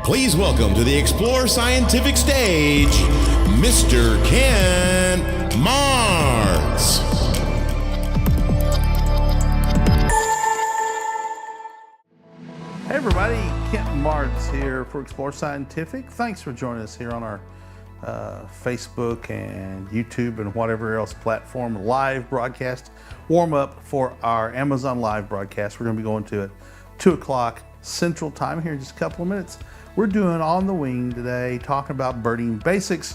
Please welcome to the Explore Scientific stage, Mr. Ken Martz. Hey everybody, Kent Martz here for Explore Scientific. Thanks for joining us here on our Facebook and YouTube and whatever else platform live broadcast warm up for our Amazon live broadcast. We're going to be going to it 2 o'clock Central Time here in just a couple of minutes. We're doing On the Wing today, talking about birding basics.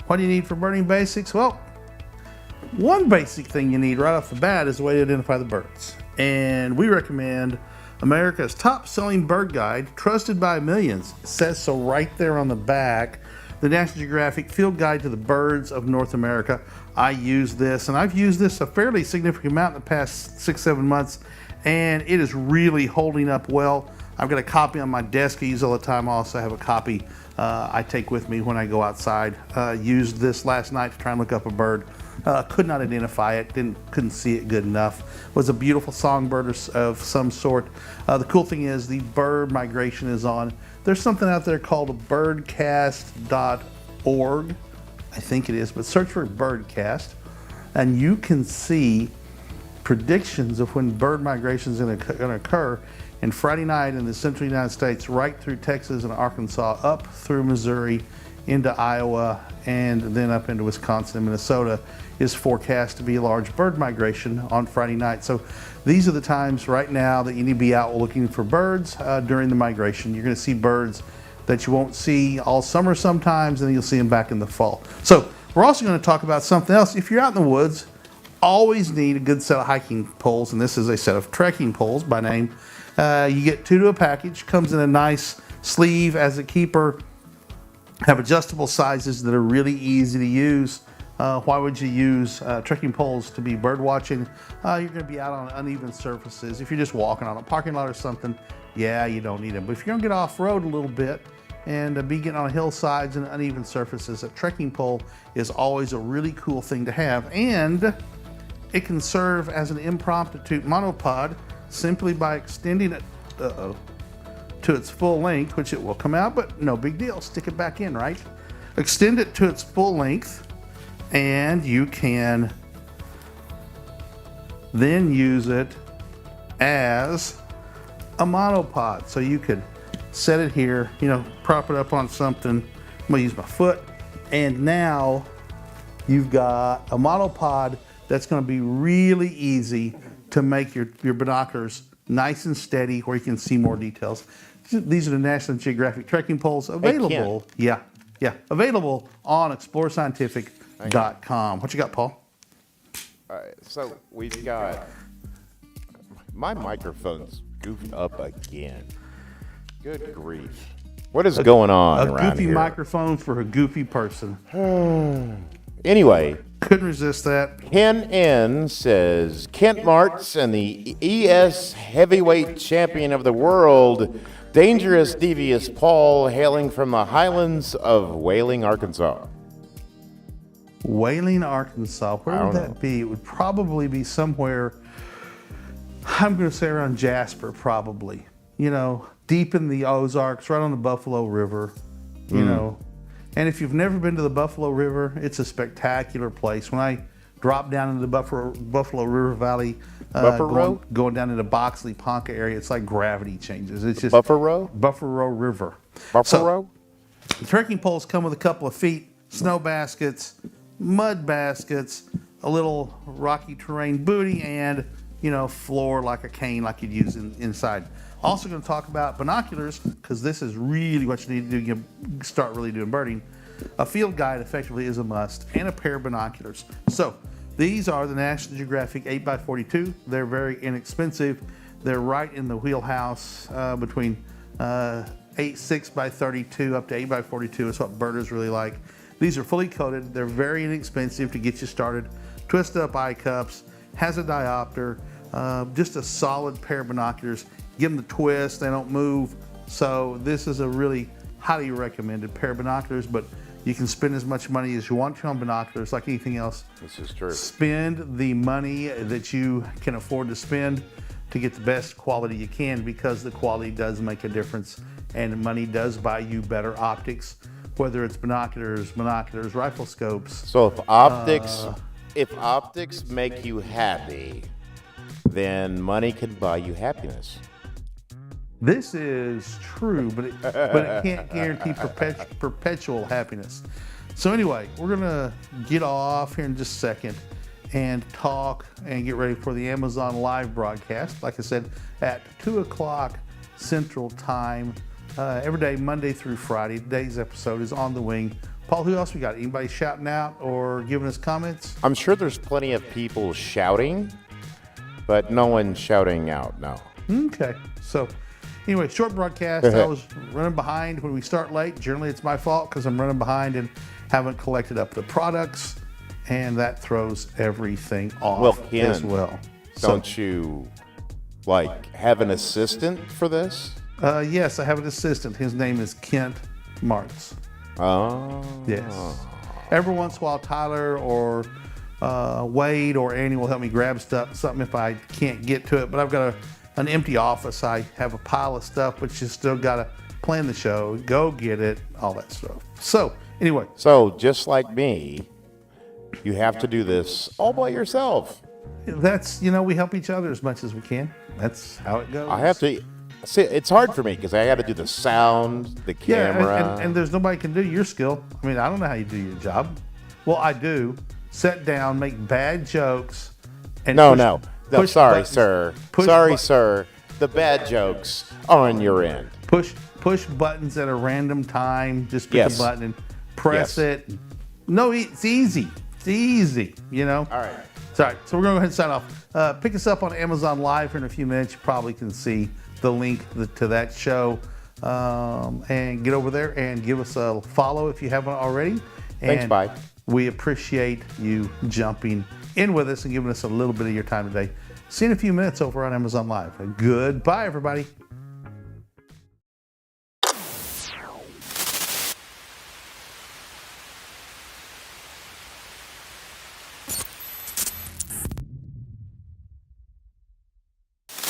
What do you need for birding basics? Well, one basic thing you need right off the bat is a way to identify the birds. And we recommend America's top-selling bird guide, trusted by millions. It says so right there on the back. The National Geographic Field Guide to the Birds of North America. I use this, and I've used this a fairly significant amount in the past 6-7 months, and it is really holding up well. I've got a copy on my desk I use all the time. I also have a copy I take with me when I go outside. Used this last night to try and look up a bird. Could not identify it, couldn't see it good enough. Was a beautiful songbird of some sort. The cool thing is the bird migration is on. There's something out there called birdcast.org, I think it is, but search for birdcast and you can see predictions of when bird migration is going to occur. And Friday night in the central United States, right through Texas and Arkansas, up through Missouri, into Iowa, and then up into Wisconsin and Minnesota, is forecast to be a large bird migration on Friday night. So these are the times right now that you need to be out looking for birds during the migration. You're going to see birds that you won't see all summer sometimes, and then you'll see them back in the fall. So we're also going to talk about something else. If you're out in the woods, always need a good set of hiking poles, and this is a set of trekking poles by name. You get 2 to a package, comes in a nice sleeve as a keeper, have adjustable sizes that are really easy to use. Why would you use trekking poles to be bird watching? You're going to be out on uneven surfaces. If you're just walking on a parking lot or something, yeah, you don't need them. But if you're going to get off-road a little bit and be getting on hillsides and uneven surfaces, a trekking pole is always a really cool thing to have. And it can serve as an impromptu monopod simply by extending it to its full length, which it will come out, but no big deal. Stick it back in, right? Extend it to its full length, and you can then use it as a monopod. So you could set it here, prop it up on something. I'm gonna use my foot, and now you've got a monopod that's gonna be really easy to make your binoculars nice and steady where you can see more details. These are the National Geographic trekking poles available. Available on explorescientific.com. What you got, Paul? All right, so we've got my microphone's goofed up again. Good grief! What is going on around here? A goofy microphone for a goofy person. Anyway. Couldn't resist that. Ken N says, Kent Martz and the ES heavyweight champion of the world, Dangerous Devious Paul, hailing from the highlands of Whaling, Arkansas. Whaling, Arkansas. Where would that be? It would probably be somewhere, I'm going to say around Jasper, probably. Deep in the Ozarks, right on the Buffalo River, And if you've never been to the Buffalo River, it's a spectacular place. When I dropped down into the Buffalo River Valley, going down into Boxley, Ponca area, it's like gravity changes. It's just Buffalo River. Buffalo? The trekking poles come with a couple of feet, snow baskets, mud baskets, a little rocky terrain booty, and floor like a cane like you'd use inside. Also going to talk about binoculars, because this is really what you need to do to start really doing birding. A field guide effectively is a must, and a pair of binoculars. So these are the National Geographic 8x42. They're very inexpensive. They're right in the wheelhouse between 6x32 up to 8x42 is what birders really like. These are fully coated. They're very inexpensive to get you started. Twist up eye cups, has a diopter, just a solid pair of binoculars. Give them the twist, they don't move. So this is a really highly recommended pair of binoculars, but you can spend as much money as you want to on binoculars, like anything else. This is true. Spend the money that you can afford to spend to get the best quality you can, because the quality does make a difference and money does buy you better optics, whether it's binoculars, rifle scopes. So if optics make you happy, then money can buy you happiness. This is true, but it can't guarantee perpetual happiness. So anyway, we're gonna get off here in just a second and talk and get ready for the Amazon Live broadcast. Like I said, at 2 o'clock Central Time, every day, Monday through Friday. Today's episode is On the Wing. Paul, who else we got? Anybody shouting out or giving us comments? I'm sure there's plenty of people shouting, but no one shouting out, no. Okay, so anyway, short broadcast. I was running behind. When we start late, generally it's my fault because I'm running behind and haven't collected up the products, and that throws everything off Ken, as well. Don't you have an assistant for this? Yes, I have an assistant. His name is Kent Martz. Oh. Yes. Every once in a while, Tyler or Wade or Annie will help me grab something if I can't get to it. But I've got an empty office. I have a pile of stuff, but you still got to plan the show, go get it, all that stuff. So anyway. So just like me, you have to do this all by yourself. That's, we help each other as much as we can. That's how it goes. I have to. See, it's hard for me because I got to do the sound, the camera. Yeah, and there's nobody can do your skill. I mean, I don't know how you do your job. Well, I do. Sit down, make bad jokes. And Sorry, sir. The bad jokes are on your end. Push buttons at a random time. Just pick a button and press it. No, it's easy. It's easy, All right. Sorry. So we're going to go ahead and sign off. Pick us up on Amazon Live here in a few minutes. You probably can see the link to that show, and get over there and give us a follow if you haven't already. Thanks, bye. We appreciate you jumping in with us and giving us a little bit of your time today. See you in a few minutes over on Amazon Live. Goodbye, everybody.